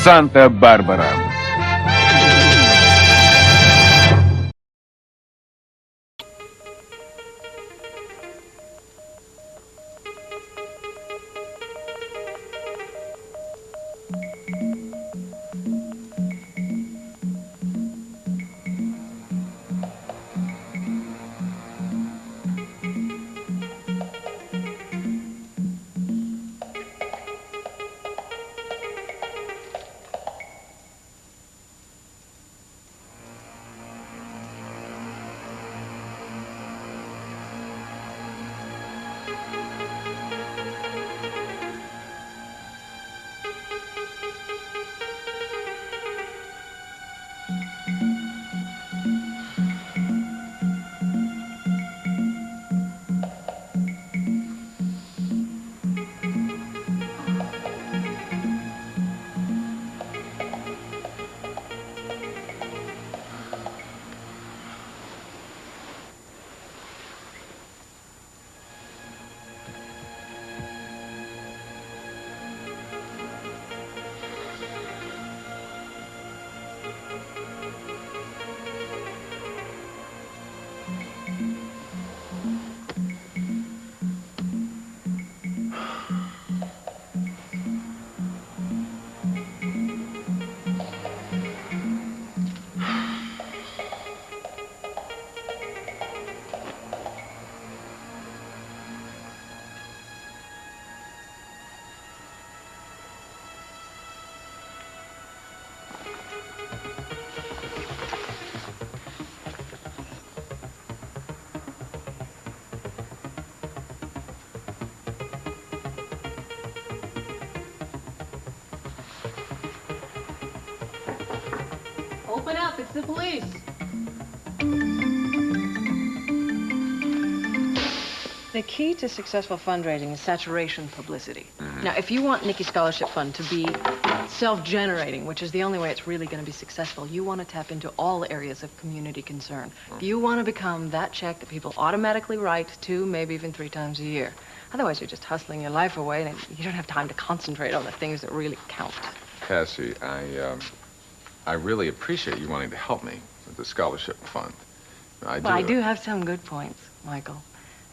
Санта-Барбара. Open up, it's the police. The key to successful fundraising is saturation publicity. Now, if you want Nikki Scholarship Fund to be self-generating, which is the only way it's really going to be successful, you want to tap into all areas of community concern. You want to become that check that people automatically write 2, maybe even 3 times a year. Otherwise, you're just hustling your life away, and you don't have time to concentrate on the things that really count. Cassie, I really appreciate you wanting to help me with the scholarship fund. I do have some good points, Michael.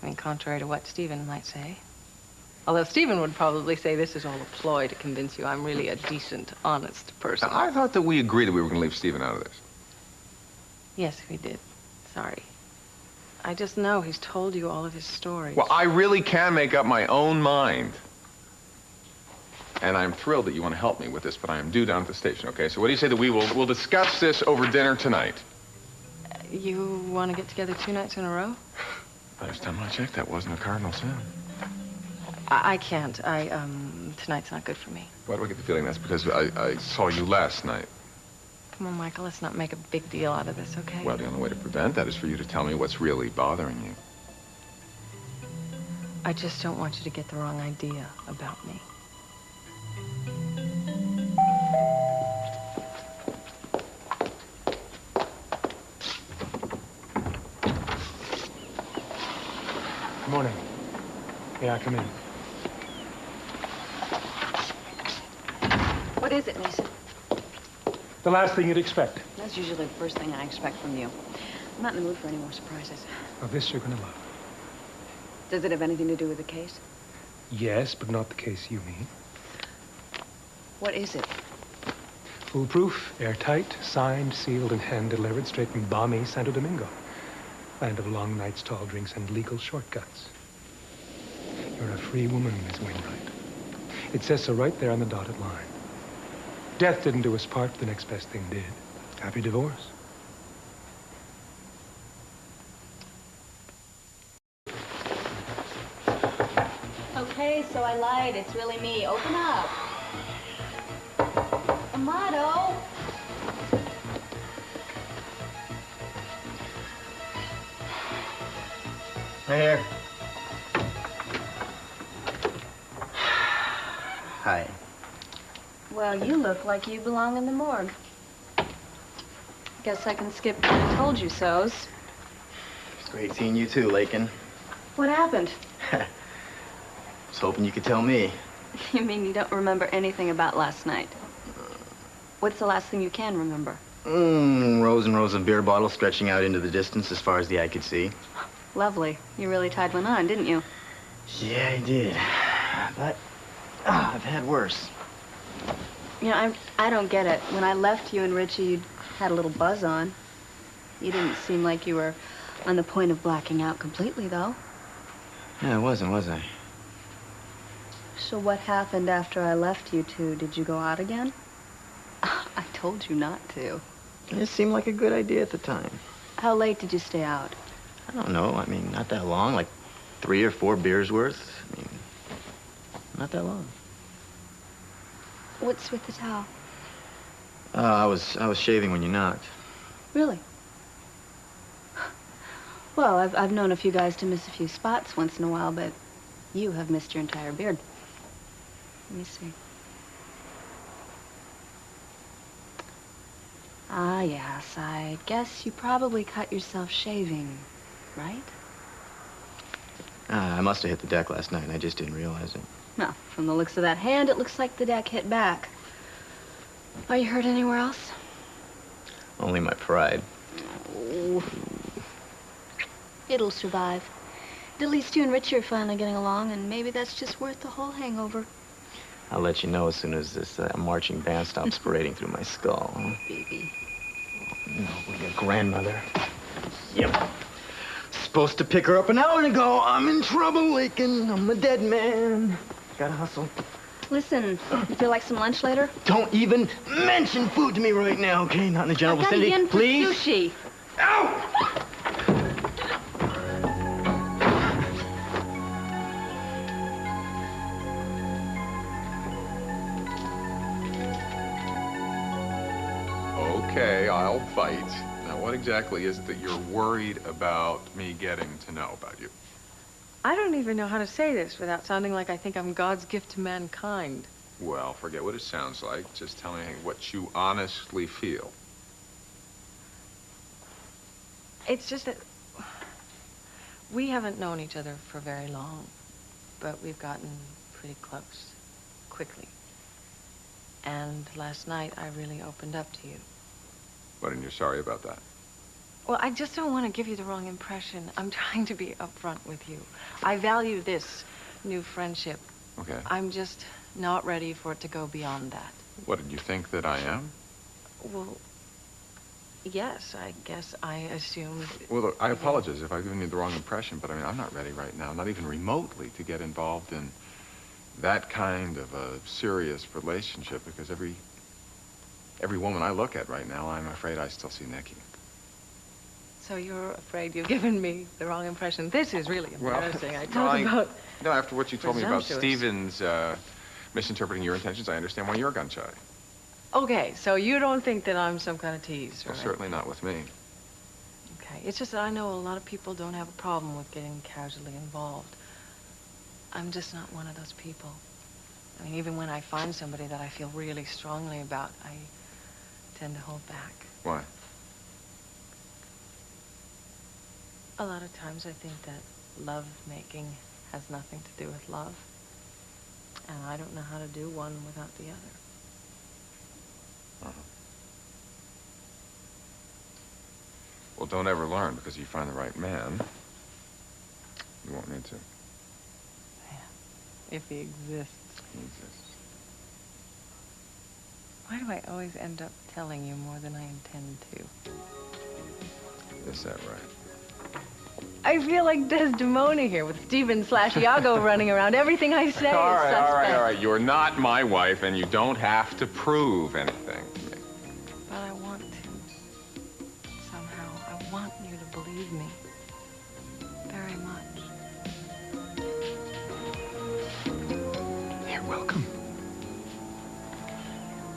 I mean, contrary to what Stephen might say. Although Stephen would probably say this is all a ploy to convince you I'm really a decent, honest person. Now, I thought that we agreed that we were going to leave Stephen out of this. Yes, we did. Sorry. I just know he's told you all of his stories. Well, I really can make up my own mind. And I'm thrilled that you want to help me with this, but I am due down at the station, okay? So what do you say that we'll discuss this over dinner tonight? You want to get together 2 nights in a row? Last time I checked, that wasn't a cardinal sin. I can't. Tonight's not good for me. Why do I get the feeling that's because I saw you last night? Come on, Michael, let's not make a big deal out of this, okay? Well, the only way to prevent that is for you to tell me what's really bothering you. I just don't want you to get the wrong idea about me. Good morning. Yeah, come in. What is it, Mason? The last thing you'd expect. That's usually the first thing I expect from you. I'm not in the mood for any more surprises. Now, this you're gonna love. Does it have anything to do with the case? Yes, but not the case you mean. What is it? Foolproof, airtight, signed, sealed, and hand-delivered straight from balmy Santo Domingo. Land of long nights, tall drinks, and legal shortcuts. You're a free woman, Miss Wainwright. It says so right there on the dotted line. Death didn't do us part, but the next best thing did. Happy divorce. Okay, so I lied. It's really me. Open up. Amato! Here. Hi. Well, you look like you belong in the morgue. Guess I can skip the told you so's. It's great seeing you too, Lakin. What happened? Was hoping you could tell me. You mean you don't remember anything about last night? What's the last thing you can remember? Rows and rows of beer bottles stretching out into the distance as far as the eye could see. Lovely. You really tied one on, didn't you? Yeah, I did. But I've had worse. You know, I don't get it. When I left you and Richie, you had a little buzz on. You didn't seem like you were on the point of blacking out completely, though. Yeah, I wasn't, was I? So what happened after I left you two? Did you go out again? I told you not to. It seemed like a good idea at the time. How late did you stay out? I don't know. I mean, not that long. Like 3 or 4 beers worth. I mean, not that long. What's with the towel? I was shaving when you knocked. Really? Well, I've known a few guys to miss a few spots once in a while, but you have missed your entire beard. Let me see. Ah, yes, I guess you probably cut yourself shaving, right? I must have hit the deck last night, and I just didn't realize it. Well, from the looks of that hand, it looks like the deck hit back. Are you hurt anywhere else? Only my pride. Oh. It'll survive. At least you and Richie are finally getting along, and maybe that's just worth the whole hangover. I'll let you know as soon as this marching band stops parading through my skull. Huh? Baby. No, with your grandmother. Yep. Supposed to pick her up an hour ago. I'm in trouble, Lakin. I'm a dead man. Gotta hustle. Listen, you feel like some lunch later? Don't even mention food to me right now, okay? Not in the general I've got vicinity. yen for Please. sushi. Ow! Okay, I'll fight. Now, what exactly is it that you're worried about me getting to know about you? I don't even know how to say this without sounding like I think I'm God's gift to mankind. Well, forget what it sounds like. Just tell me what you honestly feel. It's just that we haven't known each other for very long, but we've gotten pretty close quickly. And last night, I really opened up to you. But and you're sorry about that. Well, I just don't want to give you the wrong impression. I'm trying to be upfront with you. I value this new friendship. Okay. I'm just not ready for it to go beyond that. What, did you think that I am? Well, yes, I guess I assumed... Well, look, I apologize if I've given you the wrong impression, but I mean, I'm not ready right now, not even remotely, to get involved in that kind of a serious relationship, because every woman I look at right now, I'm afraid I still see Nikki. So you're afraid you've given me the wrong impression. This is really embarrassing. I talk well, about... No, after what you told me about presumptuous. Stephen's misinterpreting your intentions, I understand why you're gun-shy. Okay, so you don't think that I'm some kind of tease, Well, right? certainly not with me. Okay, it's just that I know a lot of people don't have a problem with getting casually involved. I'm just not one of those people. I mean, even when I find somebody that I feel really strongly about, I tend to hold back. Why? A lot of times I think that love-making has nothing to do with love. And I don't know how to do one without the other. Uh-huh. Well, don't ever learn, because if you find the right man, you won't need to. Yeah, if he exists. He exists. Why do I always end up telling you more than I intend to? Is that right? I feel like Desdemona here with Stephen/Iago running around. Everything I say All is right, suspect. all right. You're not my wife, and you don't have to prove anything to me. But I want to. Somehow, I want you to believe me. Very much. You're welcome.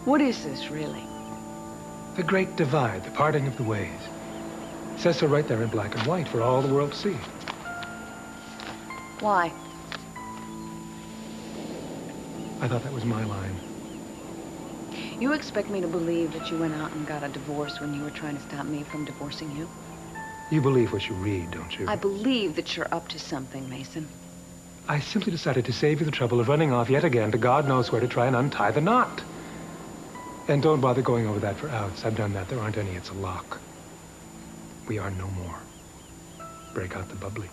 What is this, really? The great divide, the parting of the ways. It says so right there in black and white for all the world to see. Why? I thought that was my line. You expect me to believe that you went out and got a divorce when you were trying to stop me from divorcing you? You believe what you read, don't you? I believe that you're up to something, Mason. I simply decided to save you the trouble of running off yet again to God knows where to try and untie the knot. And don't bother going over that for outs. I've done that. There aren't any. It's a lock. We are no more. Break out the bubbly.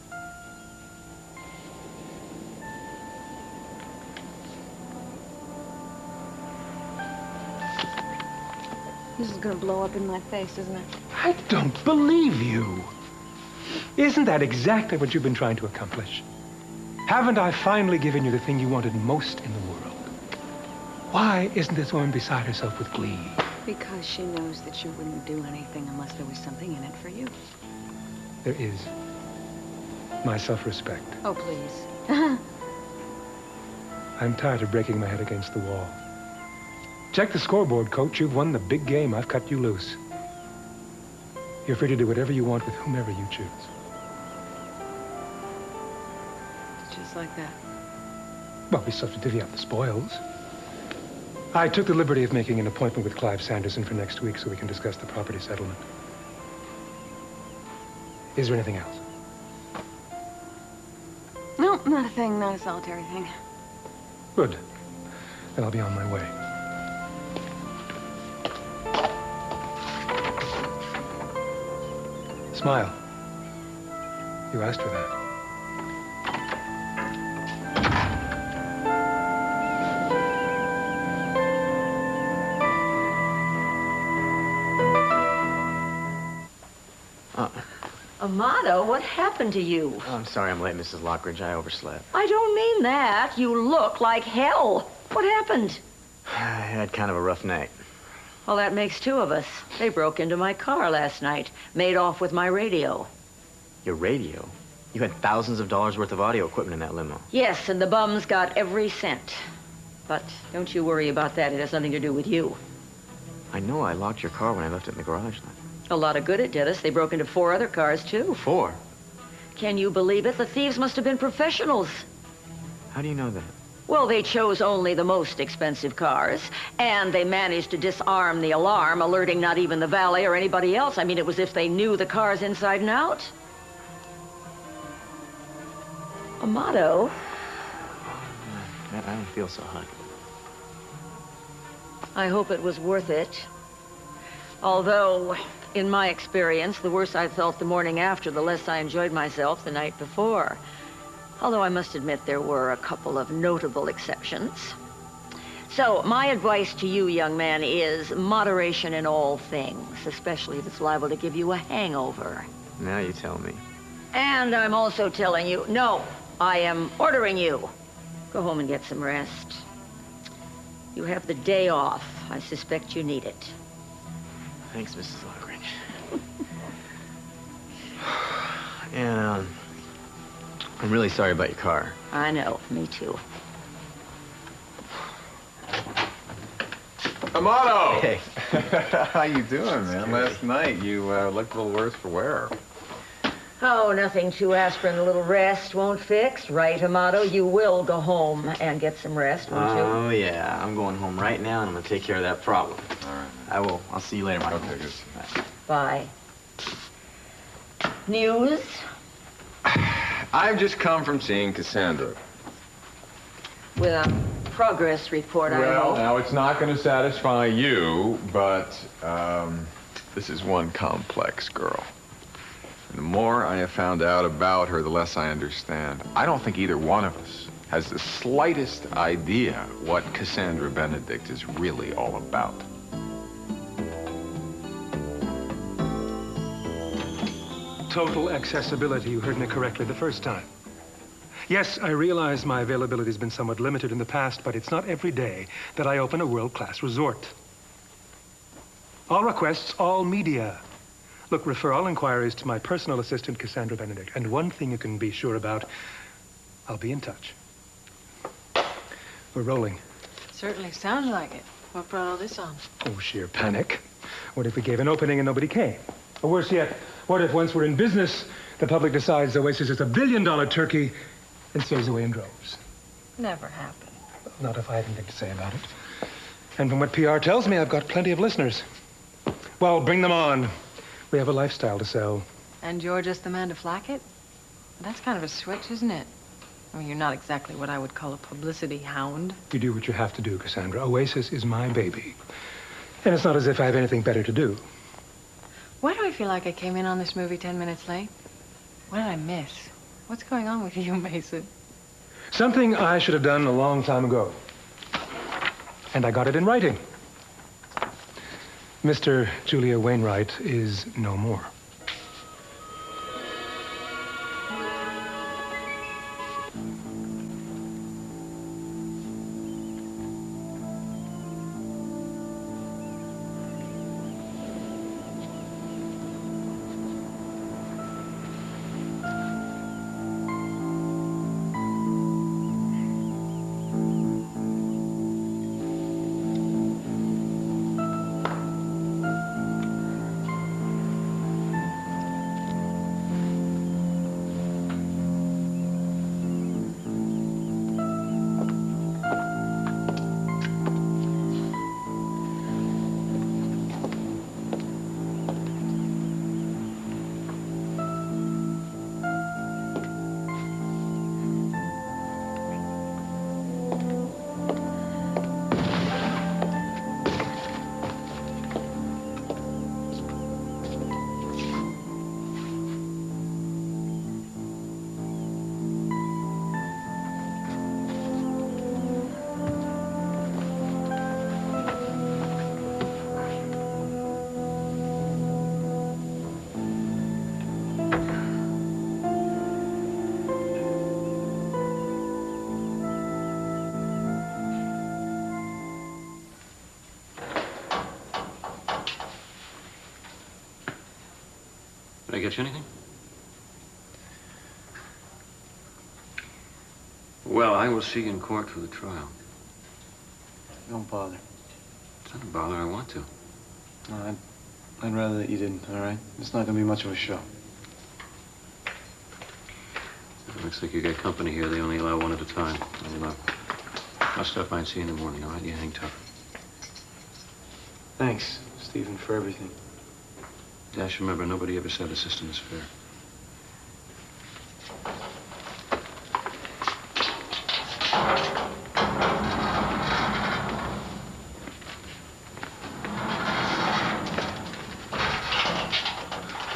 This is gonna blow up in my face, isn't it? I don't believe you. Isn't that exactly what you've been trying to accomplish? Haven't I finally given you the thing you wanted most in the world? Why isn't this woman beside herself with glee? Because she knows that you wouldn't do anything unless there was something in it for you. There is. My self-respect. Oh, please. I'm tired of breaking my head against the wall. Check the scoreboard, Coach. You've won the big game. I've cut you loose. You're free to do whatever you want with whomever you choose. Just like that. Well, we still have to divvy up the spoils. I took the liberty of making an appointment with Clive Sanderson for next week so we can discuss the property settlement. Is there anything else? No, not a thing, not a solitary thing. Good. Then I'll be on my way. Smile. You asked for that. Amato, what happened to you? Oh, I'm sorry I'm late, Mrs. Lockridge. I overslept. I don't mean that. You look like hell. What happened? I had kind of a rough night. Well, that makes two of us. They broke into my car last night, made off with my radio. Your radio? You had thousands of dollars worth of audio equipment in that limo. Yes, and the bums got every cent. But don't you worry about that. It has nothing to do with you. I know I locked your car when I left it in the garage. A lot of good it did us. They broke into 4 other cars, too. 4? Can you believe it? The thieves must have been professionals. How do you know that? Well, they chose only the most expensive cars, and they managed to disarm the alarm, alerting not even the valet or anybody else. I mean, it was as if they knew the cars inside and out. Amato. I don't feel so hot. I hope it was worth it. Although, in my experience, the worse I felt the morning after, the less I enjoyed myself the night before. Although I must admit there were a couple of notable exceptions. So, my advice to you, young man, is moderation in all things, especially if it's liable to give you a hangover. Now you tell me. And I'm also telling you, no, I am ordering you. Go home and get some rest. You have the day off. I suspect you need it. Thanks, Mrs. Lockridge. And, I'm really sorry about your car. I know, me too. Amato! Hey. How you doing, man? Last night you looked a little worse for wear. Oh, nothing too aspirin, a little rest won't fix. Right, Amato? You will go home and get some rest, won't you? Oh, yeah. I'm going home right now, and I'm going to take care of that problem. All right. I will. I'll see you later, Mike. Okay, good. Bye. News? I've just come from seeing Cassandra. With a progress report, I Well, hope. now it's not going to satisfy you, but this is one complex girl. And the more I have found out about her, the less I understand. I don't think either one of us has the slightest idea what Cassandra Benedict is really all about. Total accessibility. You heard me correctly the first time. Yes, I realize my availability has been somewhat limited in the past, but it's not every day that I open a world-class resort. All requests, all media. Look, refer all inquiries to my personal assistant, Cassandra Benedict. And one thing you can be sure about, I'll be in touch. We're rolling. Certainly sounds like it. What brought all this on? Oh, sheer panic. What if we gave an opening and nobody came? Or worse yet, what if once we're in business, the public decides Oasis is a billion-dollar turkey and sails away in droves? Never happened. Not if I have anything to say about it. And from what PR tells me, I've got plenty of listeners. Well, bring them on. We have a lifestyle to sell. And you're just the man to flack it? That's kind of a switch, isn't it? I mean, you're not exactly what I would call a publicity hound. You do what you have to do, Cassandra. Oasis is my baby. And it's not as if I have anything better to do. Why do I feel like I came in on this movie 10 minutes late? What did I miss? What's going on with you, Mason? Something I should have done a long time ago. And I got it in writing. Mr. Julia Wainwright is no more. Did I get you anything? Well, I will see you in court for the trial. Don't bother. It's not a bother, I want to. No, I'd rather that you didn't, all right? It's not gonna be much of a show. It looks like you got company here. They only allow one at a time. I'll stop by and see you in the morning, all right? You hang tough. Thanks, Stephen, for everything. Dash, remember, nobody ever said a system is fair.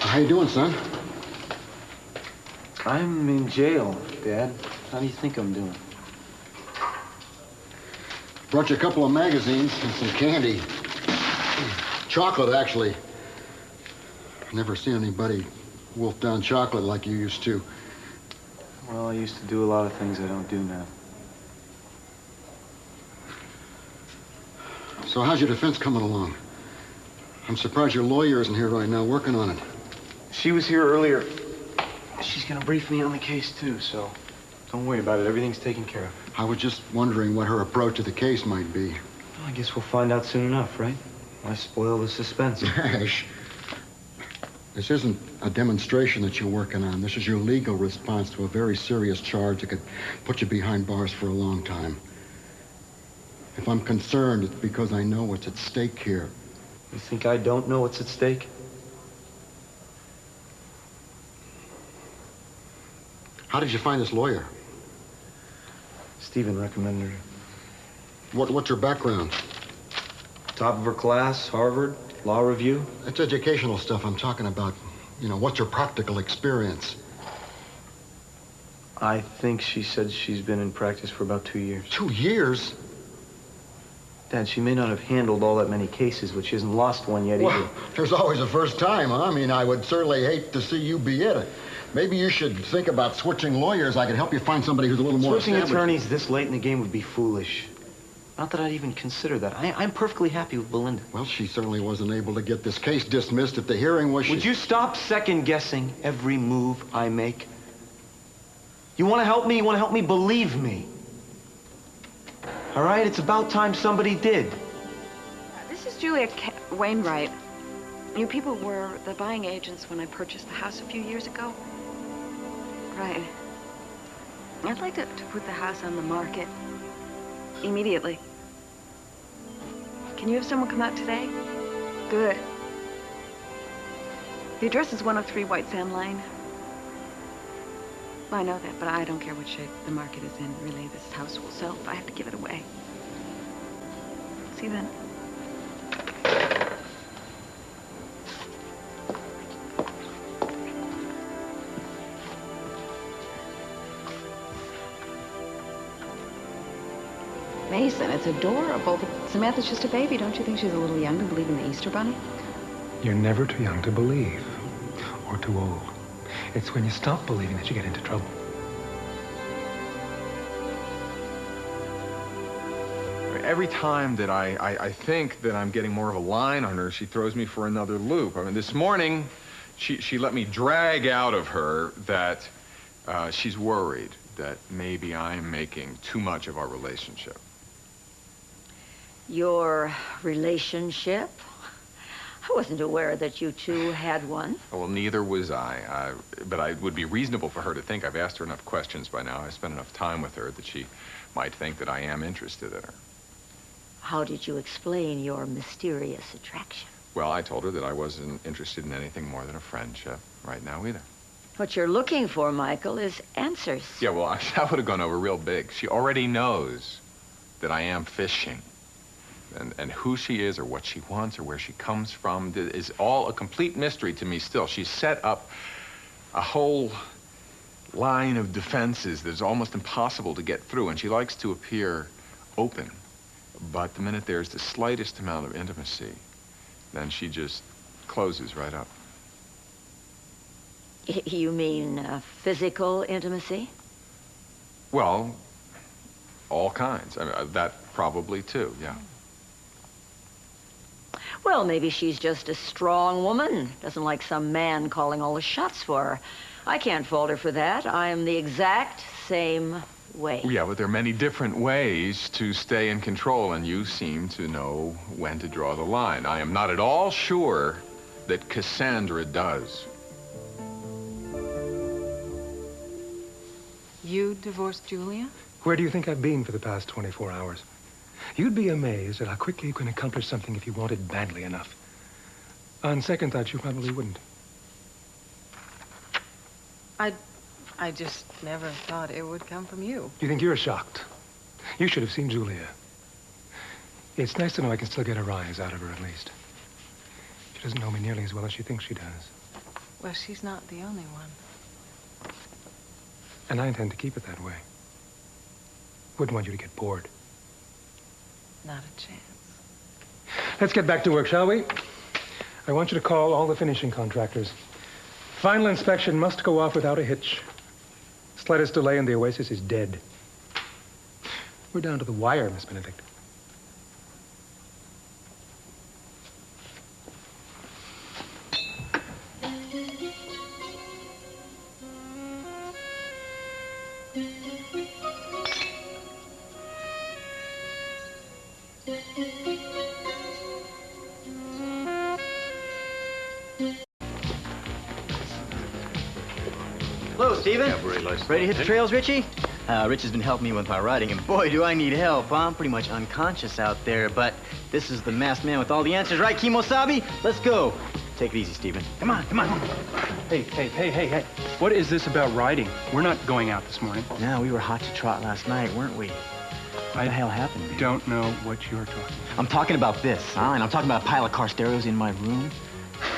How you doing, son? I'm in jail, Dad. How do you think I'm doing? Brought you a couple of magazines and some candy. Chocolate, actually. Never seen anybody wolf down chocolate like you used to. Well, I used to do a lot of things I don't do now. So how's your defense coming along? I'm surprised your lawyer isn't here right now working on it. She was here earlier. She's gonna brief me on the case, too, so don't worry about it. Everything's taken care of. I was just wondering what her approach to the case might be. Well, I guess we'll find out soon enough, right? Why spoil the suspense? Dash, this isn't a demonstration that you're working on. This is your legal response to a very serious charge that could put you behind bars for a long time. If I'm concerned, it's because I know what's at stake here. You think I don't know what's at stake? How did you find this lawyer? Stephen recommended her. What's her background? Top of her class, Harvard, law review. It's educational stuff I'm talking about. You know, what's her practical experience? I think she said she's been in practice for about 2 years. 2 years? Dad, she may not have handled all that many cases, but she hasn't lost one yet either. Well, there's always a first time, huh? I mean, I would certainly hate to see you be it. Maybe you should think about switching lawyers. I could help you find somebody who's a little more Switching established. attorneys this late in the game would be foolish. Not that I'd even consider that. I'm perfectly happy with Belinda. Well, she certainly wasn't able to get this case dismissed if the hearing was... Would you stop second-guessing every move I make? You want to help me? You want to help me? Believe me. All right? It's about time somebody did. This is Julia Wainwright. You people were the buying agents when I purchased the house a few years ago. Right. I'd like to put the house on the market immediately. Can you have someone come out today? Good. The address is 103 White Sand Lane. I know that, but I don't care what shape the market is in. Really, this house will sell if I have to give it away. See you then. Mason, it's adorable. But Samantha's just a baby. Don't you think she's a little young to believe in the Easter Bunny? You're never too young to believe, or too old. It's when you stop believing that you get into trouble. Every time that I think that I'm getting more of a line on her, she throws me for another loop. I mean, this morning, she let me drag out of her that she's worried that maybe I'm making too much of our relationship. Your relationship? I wasn't aware that you two had one. Well, neither was I. But it would be reasonable for her to think I've asked her enough questions by now. I spent enough time with her that she might think that I am interested in her. How did you explain your mysterious attraction? Well, I told her that I wasn't interested in anything more than a friendship right now either. What you're looking for, Michael, is answers. Yeah, well, that would have gone over real big. She already knows that I am fishing. And who she is or what she wants or where she comes from is all a complete mystery to me still. She's set up a whole line of defenses that is almost impossible to get through, and she likes to appear open. But the minute there's the slightest amount of intimacy, then she just closes right up. You mean physical intimacy? Well, all kinds. I mean, that probably too, yeah. Well, maybe she's just a strong woman. Doesn't like some man calling all the shots for her. I can't fault her for that. I am the exact same way. Yeah, but there are many different ways to stay in control, and you seem to know when to draw the line. I am not at all sure that Cassandra does. You divorced Julia? Where do you think I've been for the past 24 hours? You'd be amazed at how quickly you can accomplish something if you want it badly enough. On second thought, you probably wouldn't. I just never thought it would come from you. You think you're shocked? You should have seen Julia. It's nice to know I can still get a rise out of her, at least. She doesn't know me nearly as well as she thinks she does. Well, she's not the only one. And I intend to keep it that way. Wouldn't want you to get bored. Not a chance. Let's get back to work, shall we? I want you to call all the finishing contractors. Final inspection must go off without a hitch. Slightest delay and the Oasis is dead. We're down to the wire, Miss Benedict. Hello, Steven. Cabaret license. Ready to hit the trails, Richie? Rich has been helping me with my writing, and boy, do I need help. I'm pretty much unconscious out there, but this is the masked man with all the answers, right, Kimosabe? Let's go. Take it easy, Steven. Come on, come on. Hey. What is this about riding? We're not going out this morning. No, we were hot to trot last night, weren't we? What the hell happened, man? Don't know what you're talking about. I'm talking about this, huh? And I'm talking about a pile of car stereos in my room.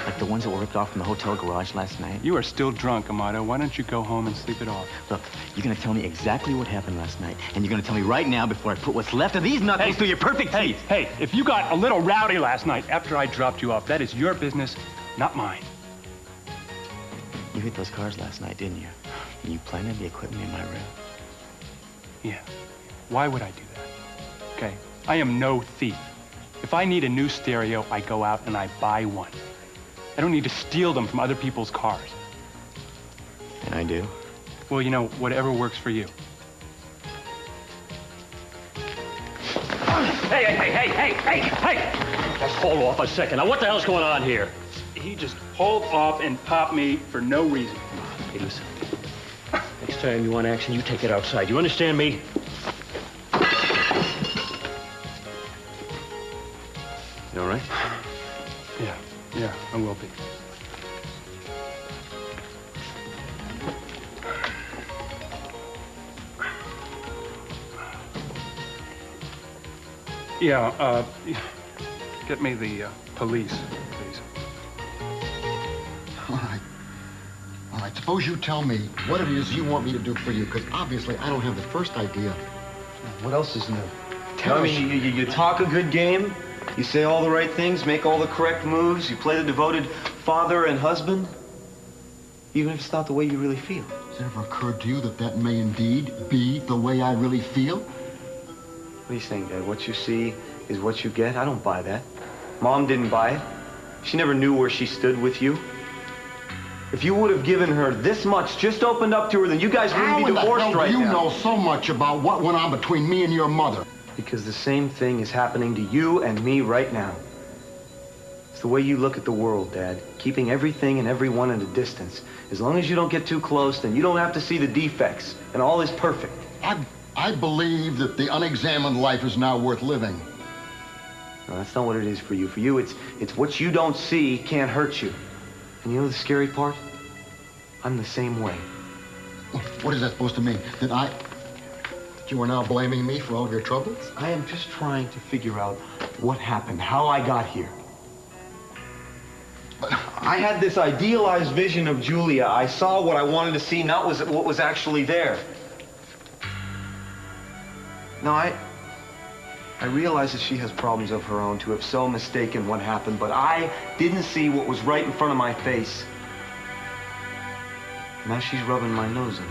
Like the ones that were ripped off from the hotel garage last night. You are still drunk, Amato. Why don't you go home and sleep it off? Look, you're gonna tell me exactly what happened last night, and you're gonna tell me right now before I put what's left of these knuckles through your perfect teeth. Hey, if you got a little rowdy last night after I dropped you off, that is your business, not mine. You hit those cars last night, didn't you? And you planted the equipment in my room. Yeah. Why would I do that? Okay? I am no thief. If I need a new stereo, I go out and I buy one. I don't need to steal them from other people's cars. And I do? Well, you know, whatever works for you. Hey! Just hold off a second. Now, what the hell's going on here? He just pulled off and popped me for no reason. Hey, listen. Next time you want action, you take it outside. You understand me? You all right? Yeah, I will be. Yeah, get me the police, please. All right. Suppose you tell me what it is you want me to do for you, because obviously I don't have the first idea. What else is new? No, I mean, you talk a good game, you say all the right things, make all the correct moves, you play the devoted father and husband, even if it's not the way you really feel. Has it ever occurred to you that that may indeed be the way I really feel? What are you saying, Dad? What you see is what you get? I don't buy that. Mom didn't buy it. She never knew where she stood with you. If you would have given her this much, just opened up to her, then you guys wouldn't be divorced right now. You know so much about what went on between me and your mother. Because the same thing is happening to you and me right now. It's the way you look at the world, Dad. Keeping everything and everyone at a distance. As long as you don't get too close, then you don't have to see the defects, and all is perfect. I believe that the unexamined life is now worth living. No, that's not what it is for you. For you, it's what you don't see can't hurt you. And you know the scary part? I'm the same way. What is that supposed to mean? That you are now blaming me for all of your troubles? I am just trying to figure out what happened, how I got here. I had this idealized vision of Julia. I saw what I wanted to see, not what was actually there. No, I realize that she has problems of her own to have so mistaken what happened, but I didn't see what was right in front of my face. Now she's rubbing my nose in it.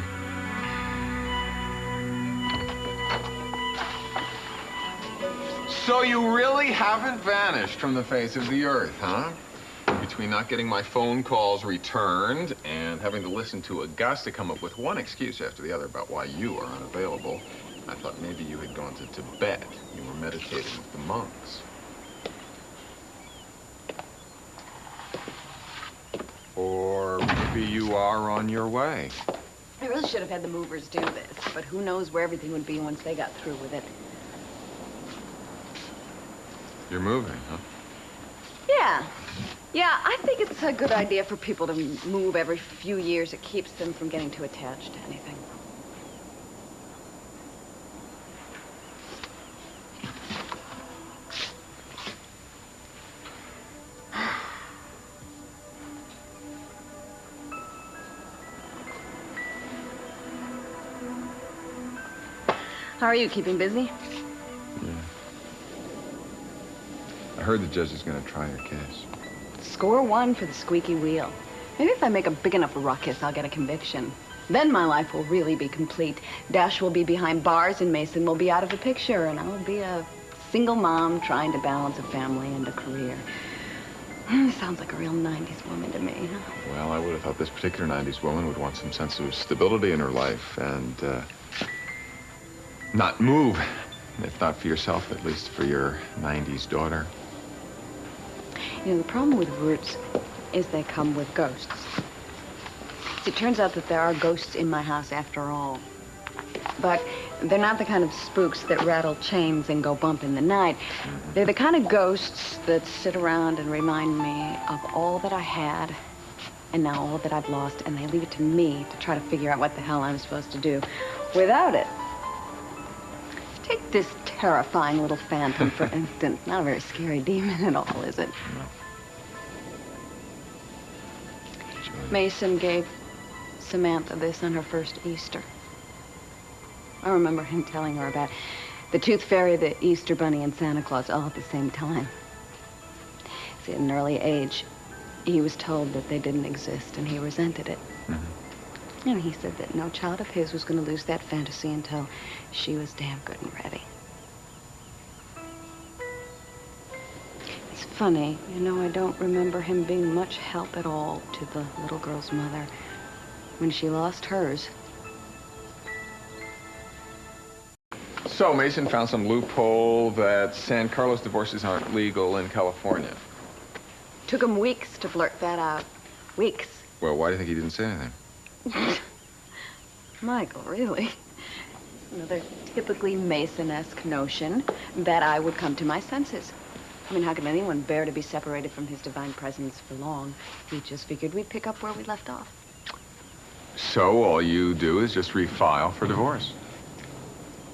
So you really haven't vanished from the face of the earth, huh? Between not getting my phone calls returned and having to listen to Augusta come up with one excuse after the other about why you are unavailable, I thought maybe you had gone to Tibet. You were meditating with the monks. Or maybe you are on your way. I really should have had the movers do this, but who knows where everything would be once they got through with it. You're moving, huh? Yeah, I think it's a good idea for people to move every few years. It keeps them from getting too attached to anything. How are you, keeping busy? Yeah. I heard the judge is going to try your case. Score one for the squeaky wheel. Maybe if I make a big enough ruckus, I'll get a conviction. Then my life will really be complete. Dash will be behind bars and Mason will be out of the picture, and I'll be a single mom trying to balance a family and a career. Sounds like a real 90s woman to me. Well, I would have thought this particular 90s woman would want some sense of stability in her life and not move, if not for yourself, at least for your 90s daughter. You know, the problem with roots is they come with ghosts. It turns out that there are ghosts in my house after all. But they're not the kind of spooks that rattle chains and go bump in the night. They're the kind of ghosts that sit around and remind me of all that I had and now all that I've lost, and they leave it to me to try to figure out what the hell I'm supposed to do without it. Take this terrifying little phantom, for instance. Not a very scary demon at all, is it? No. Mason gave Samantha this on her first Easter. I remember him telling her about the Tooth Fairy, the Easter Bunny, and Santa Claus all at the same time. See, at an early age, he was told that they didn't exist, and he resented it. Mm-hmm. And he said that no child of his was going to lose that fantasy until she was damn good and ready. It's funny, you know, I don't remember him being much help at all to the little girl's mother when she lost hers. So Mason found some loophole that San Carlos divorces aren't legal in California. Took him weeks to blurt that out. Weeks. Well, why do you think he didn't say anything? Michael, really? Another typically Mason-esque notion that I would come to my senses. I mean, how can anyone bear to be separated from his divine presence for long? He just figured we'd pick up where we left off. So all you do is just refile for divorce?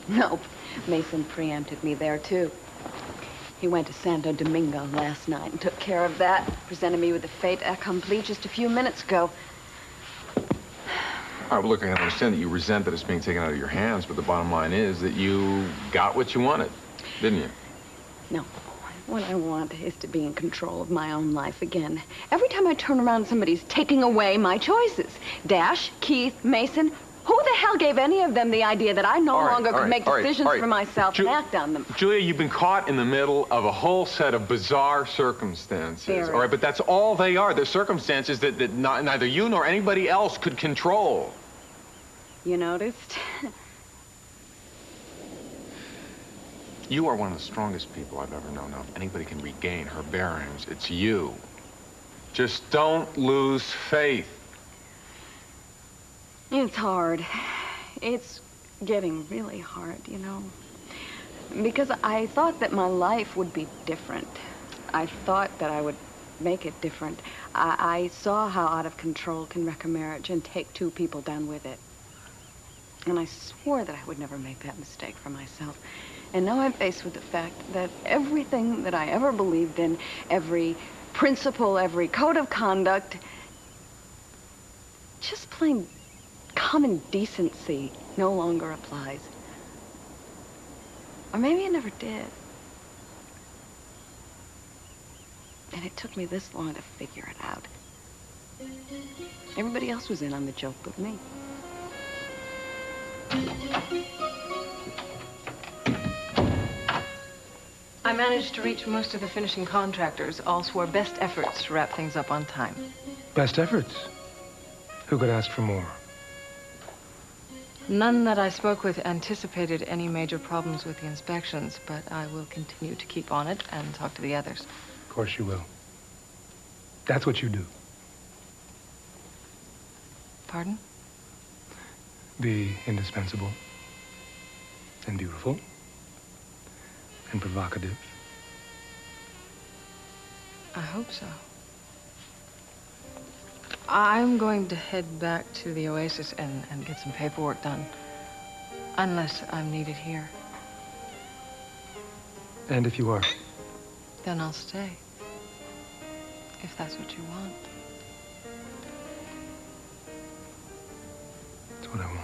Nope. Mason preempted me there, too. He went to Santo Domingo last night and took care of that. Presented me with the fait accompli just a few minutes ago. All right, well, look, I understand that you resent that it's being taken out of your hands, but the bottom line is that you got what you wanted. Didn't you? No. What I want is to be in control of my own life again. Every time I turn around, somebody's taking away my choices. Dash, Keith, Mason. Who the hell gave any of them the idea that I no longer could make decisions for myself and act on them? Julia, you've been caught in the middle of a whole set of bizarre circumstances. Very. All right, but that's all they are. They're circumstances that neither you nor anybody else could control. You noticed? You are one of the strongest people I've ever known. Now, if anybody can regain her bearings, it's you. Just don't lose faith. It's hard. It's getting really hard, you know. Because I thought that my life would be different. I thought that I would make it different. I saw how out of control can wreck a marriage and take two people down with it. And I swore that I would never make that mistake for myself. And now I'm faced with the fact that everything that I ever believed in, every principle, every code of conduct, just plain common decency no longer applies. Or maybe it never did. And it took me this long to figure it out. Everybody else was in on the joke but me. I managed to reach most of the finishing contractors. All swore best efforts to wrap things up on time. Best efforts? Who could ask for more? None that I spoke with anticipated any major problems with the inspections, but I will continue to keep on it and talk to the others. Of course you will. That's what you do. Pardon? Be indispensable and beautiful and provocative. I hope so. I'm going to head back to the Oasis and get some paperwork done. Unless I'm needed here. And if you are? Then I'll stay. If that's what you want. That's what I want.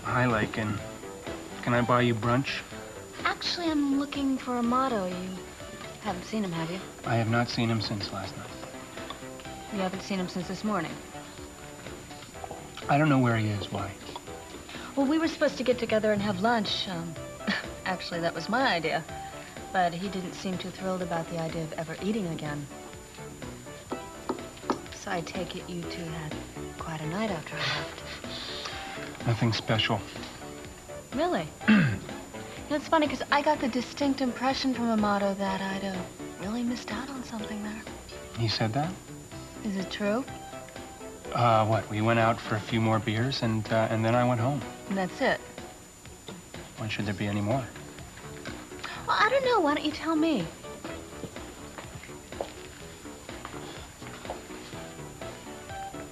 Hi, Lakin. Can I buy you brunch? Actually, I'm looking for Amato. You haven't seen him, have you? I have not seen him since last night. You haven't seen him since this morning? I don't know where he is. Why? Well, we were supposed to get together and have lunch. Actually, that was my idea. But he didn't seem too thrilled about the idea of ever eating again. So I take it you two had quite a night after I left. Nothing special. Really? It's funny, because I got the distinct impression from Amato that I'd really missed out on something there. He said that? Is it true? What? We went out for a few more beers, and then I went home. And that's it? Why should there be any more? Well, I don't know. Why don't you tell me?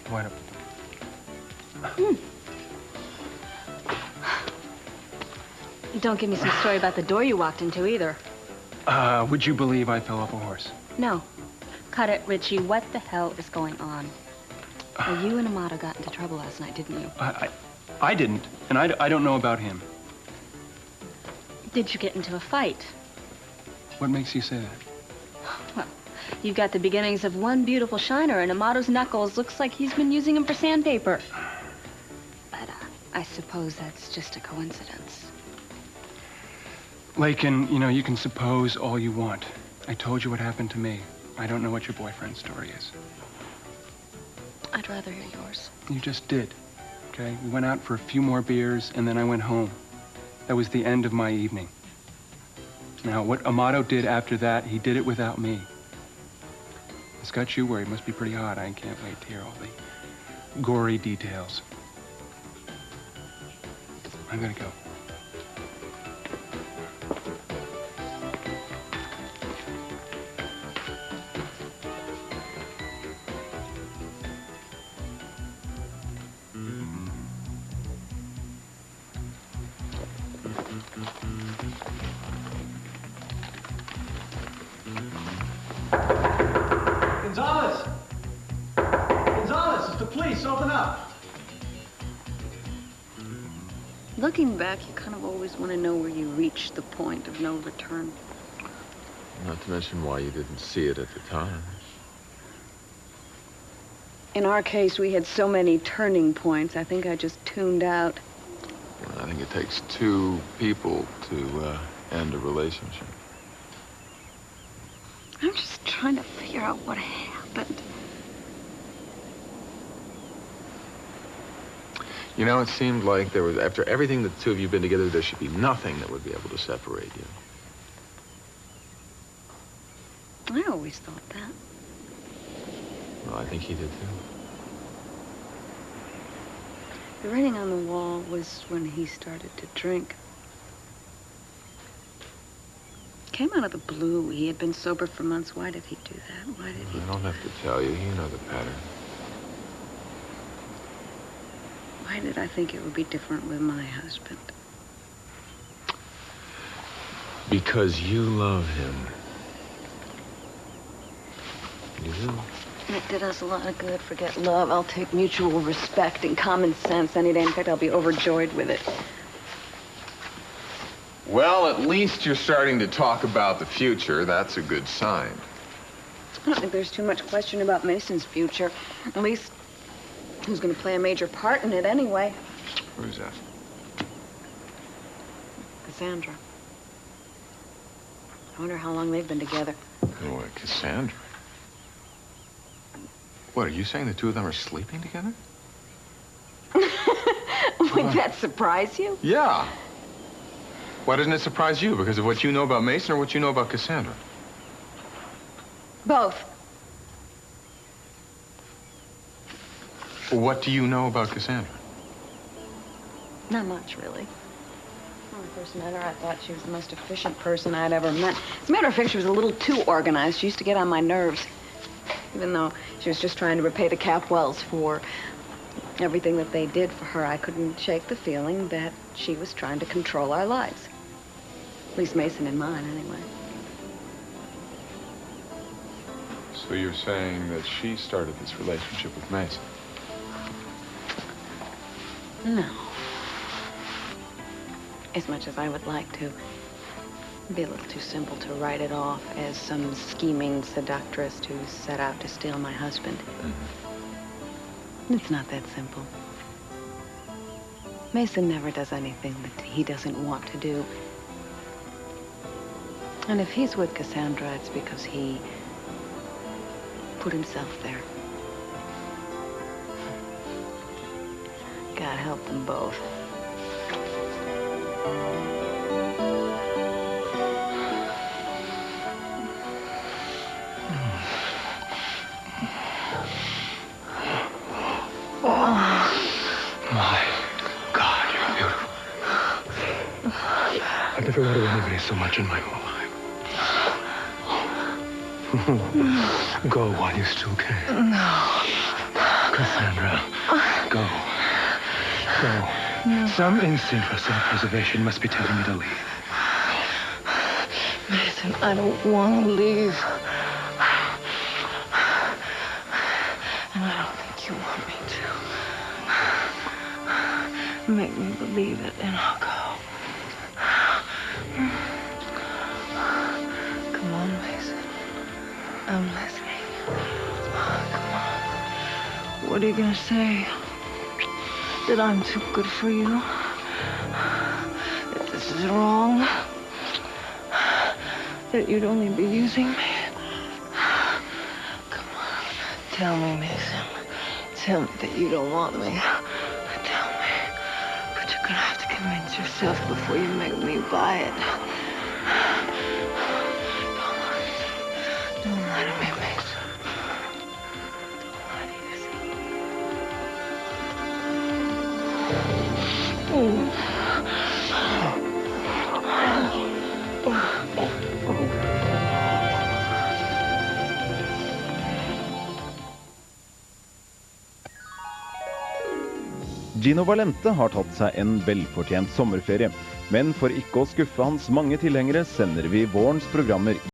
What? Don't give me some story about the door you walked into either. Would you believe I fell off a horse? No. Cut it, Richie. What the hell is going on? Well, you and Amato got into trouble last night, didn't you? I didn't, and I don't know about him. Did you get into a fight? What makes you say that? Well, you've got the beginnings of one beautiful shiner, and Amato's knuckles looks like he's been using them for sandpaper. But I suppose that's just a coincidence. Lakin, you know, you can suppose all you want. I told you what happened to me. I don't know what your boyfriend's story is. I'd rather hear yours. You just did, okay? We went out for a few more beers, and then I went home. That was the end of my evening. Now, what Amato did after that, he did it without me. It's got you worried. Must be pretty hot. I can't wait to hear all the gory details. I'm gonna go. Gonzalez! Gonzalez, it's the police. Open up. Looking back, you kind of always want to know where you reached the point of no return. Not to mention why you didn't see it at the time. In our case, we had so many turning points, I think I just tuned out. I think it takes two people to end a relationship. I'm just trying to figure out what happened. You know, it seemed like there was, after everything the two of you have been together, there should be nothing that would be able to separate you. I always thought that. Well, I think he did too. The writing on the wall was when he started to drink. Came out of the blue. He had been sober for months. Why did he do that? Why did he? I don't have to tell you. You know the pattern. Why did I think it would be different with my husband? Because you love him. You do. It did us a lot of good. Forget love. I'll take mutual respect and common sense any day. In fact, I'll be overjoyed with it. Well, at least you're starting to talk about the future. That's a good sign. I don't think there's too much question about Mason's future. At least, who's going to play a major part in it anyway? Who's that? Cassandra. I wonder how long they've been together. Oh, Cassandra. What, are you saying the two of them are sleeping together? Would that surprise you? Yeah. Why doesn't it surprise you? Because of what you know about Mason or what you know about Cassandra? Both. Well, what do you know about Cassandra? Not much, really. When I first met her, I thought she was the most efficient person I'd ever met. As a matter of fact, she was a little too organized. She used to get on my nerves. Even though she was just trying to repay the Capwells for everything that they did for her, I couldn't shake the feeling that she was trying to control our lives. At least Mason and mine, anyway. So you're saying that she started this relationship with Mason? No. As much as I would like to. It'd be a little too simple to write it off as some scheming seductress who set out to steal my husband. Mm-hmm. It's not that simple. Mason never does anything that he doesn't want to do. And if he's with Cassandra, it's because he put himself there. God help them both. I've never wanted anybody so much in my whole life. Go while you still can. No. Cassandra, go. Go. No. Some instinct for self-preservation must be telling me to leave. Mason, I don't want to leave. And I don't think you want me to. Make me believe it, and I'll go. Come on, Mason. I'm listening. Come on. What are you gonna say? That I'm too good for you? That this is wrong? that you'd only be using me. Come on, tell me, Mason. Tell me that you don't want me. Tell me. But you're gonna have to convince yourself before you make me buy it. Don't lie to me, Mason. Don't lie to yourself. Gino Valente har tatt seg en velfortjent sommerferie, men for ikke å skuffe hans mange tilhengere sender vi vårens programmer